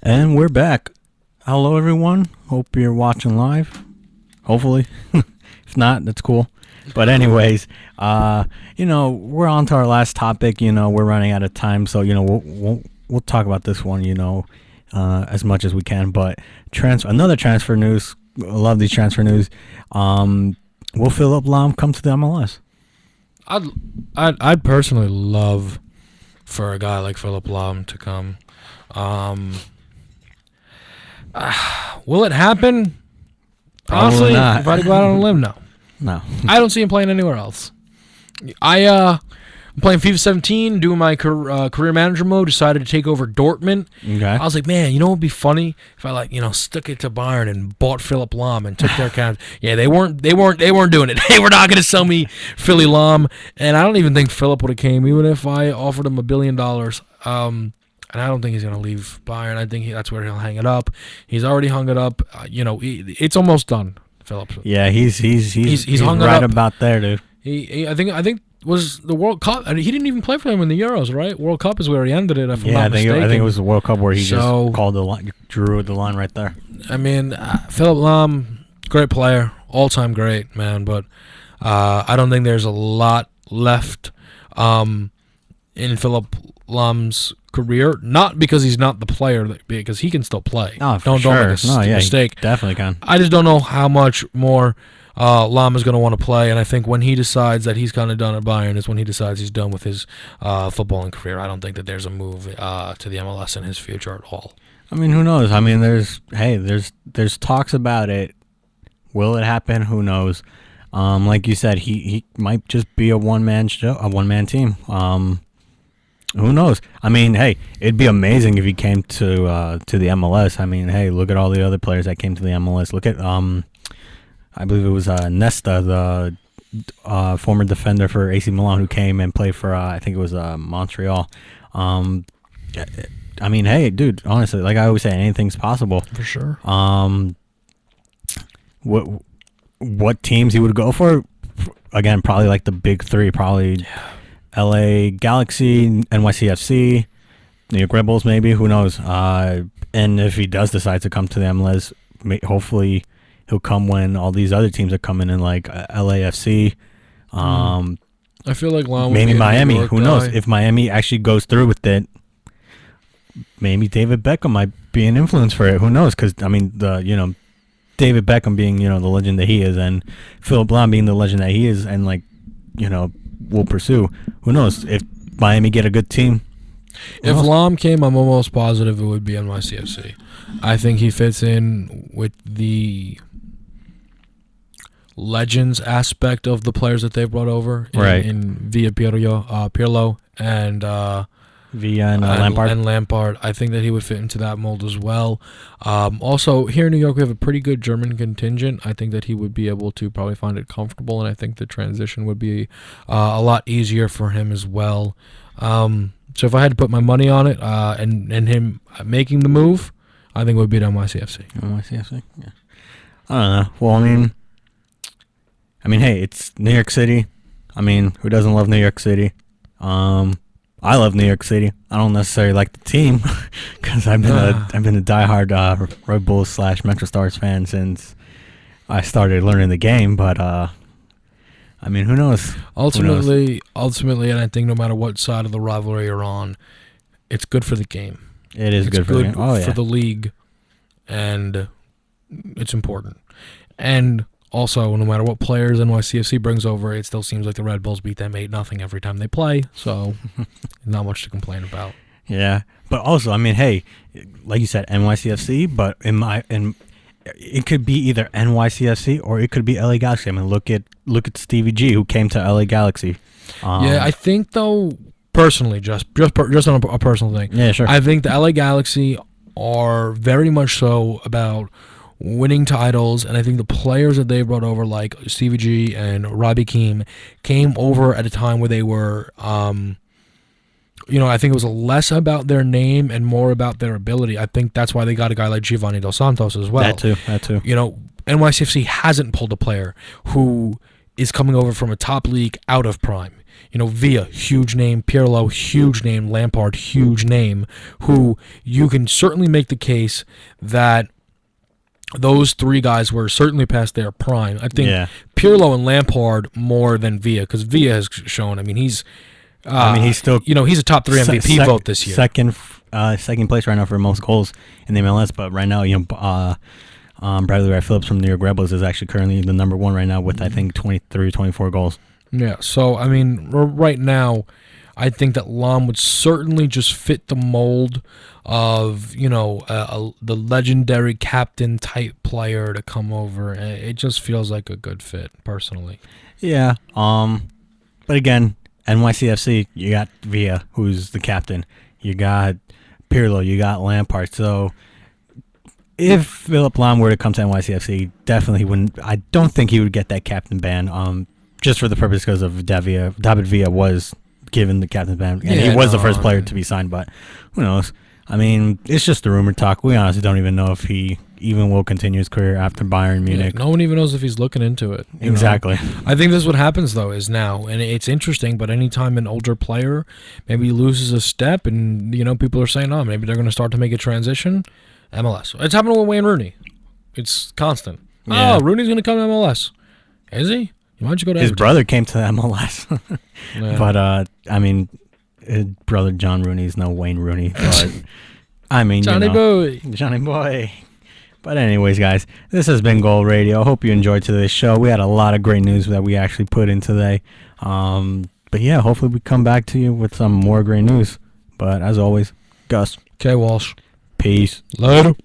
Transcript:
And we're back. Hello, everyone. Hope you're watching live. Hopefully. If not, that's cool. But anyways, we're on to our last topic. We're running out of time, so we'll talk about this one. As much as we can. But another transfer news. I love these transfer news. Will Philipp Lahm come to the MLS? I'd personally love for a guy like Philipp Lahm to come. Will it happen? Honestly, if I had to go out on a limb, no. No. I don't see him playing anywhere else. I'm playing FIFA 17, doing my career manager mode, decided to take over Dortmund. Okay. I was like, man, what would be funny if I stuck it to Bayern and bought Philipp Lahm and took their account. Yeah, they weren't doing it. They were not going to sell me Philly Lahm, and I don't even think Philip would have came, even if I offered him $1 billion. And I don't think he's going to leave Bayern. I think that's where he'll hang it up. He's already hung it up. It's almost done, Philip. Yeah, he's hung right it up about there, dude. I think was the World Cup. I mean, he didn't even play for them in the Euros, right? World Cup is where he ended it. If I'm not mistaken. I think it was the World Cup where he just called the line, drew the line right there. I mean, Philipp Lahm, great player, all-time great, man. But I don't think there's a lot left in Philipp Lahm's career. Not because he's not the player, because he can still play. Oh, don't make a mistake. He definitely can. I just don't know how much more Lahm is going to want to play, and I think when he decides that he's kind of done at Bayern is when he decides he's done with his footballing career. I don't think that there's a move to the MLS in his future at all. I mean, who knows? I mean, there's talks about it. Will it happen? Who knows? Like you said, he might just be a one-man show, a one-man team. Who knows? I mean, hey, it'd be amazing if he came to the MLS. I mean, hey, look at all the other players that came to the MLS. Look at I believe it was Nesta, the former defender for AC Milan, who came and played for I think it was Montreal. I mean, hey, dude, honestly, like I always say, anything's possible. For sure. What teams he would go for? Again, probably like the big three, probably LA Galaxy, NYCFC, New York Red Bulls, maybe. Who knows? And if he does decide to come to the MLS, hopefully he'll come when all these other teams are coming in, like LAFC. I feel like Lahm maybe would be Miami. Who knows? If Miami actually goes through with it, maybe David Beckham might be an influence for it. Who knows? Because I mean, David Beckham being the legend that he is, and Philipp Lahm being the legend that he is, and will pursue. Who knows? If Miami get a good team. If Lahm came, I'm almost positive it would be NYCFC. I think he fits in with the legends aspect of the players that they've brought over in Villa Pirlo and Villa and Lampard. And Lampard. I think that he would fit into that mold as well. Also, here in New York, we have a pretty good German contingent. I think that he would be able to probably find it comfortable, and I think the transition would be a lot easier for him as well. So if I had to put my money on it and him making the move, I think it would be NYCFC. NYCFC? Yeah. I don't know. Well, I mean, hey, it's New York City. I mean, who doesn't love New York City? I love New York City. I don't necessarily like the team because I've been a diehard Red Bulls / Metro Stars fan since I started learning the game. But I mean, who knows? Ultimately, and I think no matter what side of the rivalry you're on, it's good for the game. It is good for the game. For the league, and it's important. And also, no matter what players NYCFC brings over, it still seems like the Red Bulls beat them 8-0 every time they play. So, not much to complain about. Yeah, but also, I mean, hey, like you said, NYCFC, but it could be either NYCFC or it could be LA Galaxy. I mean, look at Stevie G, who came to LA Galaxy. Yeah, I think though, personally, just on a personal thing. Yeah, sure. I think the LA Galaxy are very much so about winning titles, and I think the players that they brought over, like Stevie G and Robbie Keane, came over at a time where they were, I think it was less about their name and more about their ability. I think that's why they got a guy like Giovanni Dos Santos as well. That too. NYCFC hasn't pulled a player who is coming over from a top league out of prime. Villa, huge name, Pirlo, huge name, Lampard, huge name, who you can certainly make the case that those three guys were certainly past their prime. I think Pirlo and Lampard more than Villa, because Villa has shown, he's still, he's a top 3 MVP vote this year. Second place right now for most goals in the MLS, but right now, Bradley Wright Phillips from New York Red Bulls is actually currently the number 1 right now with, I think, 23, 24 goals. Yeah, so, right now, I think that Lam would certainly just fit the mold of, the legendary captain type player to come over. It just feels like a good fit, personally. Yeah. But again, NYCFC, you got Villa, who's the captain. You got Pirlo, you got Lampard. So if Philipp Lahm were to come to NYCFC, definitely wouldn't. I don't think he would get that captain ban. Just for the purpose because of David Villa was given the captain ban, and he was the first player to be signed. But who knows? It's just the rumor talk. We honestly don't even know if he even will continue his career after Bayern Munich. No one even knows if he's looking into it. Exactly. I think this is what happens, though, is now, and it's interesting, but anytime an older player maybe loses a step and, people are saying, maybe they're going to start to make a transition, MLS. It's happening with Wayne Rooney. It's constant. Yeah. Oh, Rooney's going to come to MLS. Is he? Why don't you go to His brother came to the MLS. Yeah. But, his brother John Rooney is no Wayne Rooney. But, Johnny Boy. Johnny Boy. But anyways, guys, this has been Goal Radio. I hope you enjoyed today's show. We had a lot of great news that we actually put in today. But yeah, hopefully we come back to you with some more great news. But as always, Gus. K. Walsh. Peace. Later.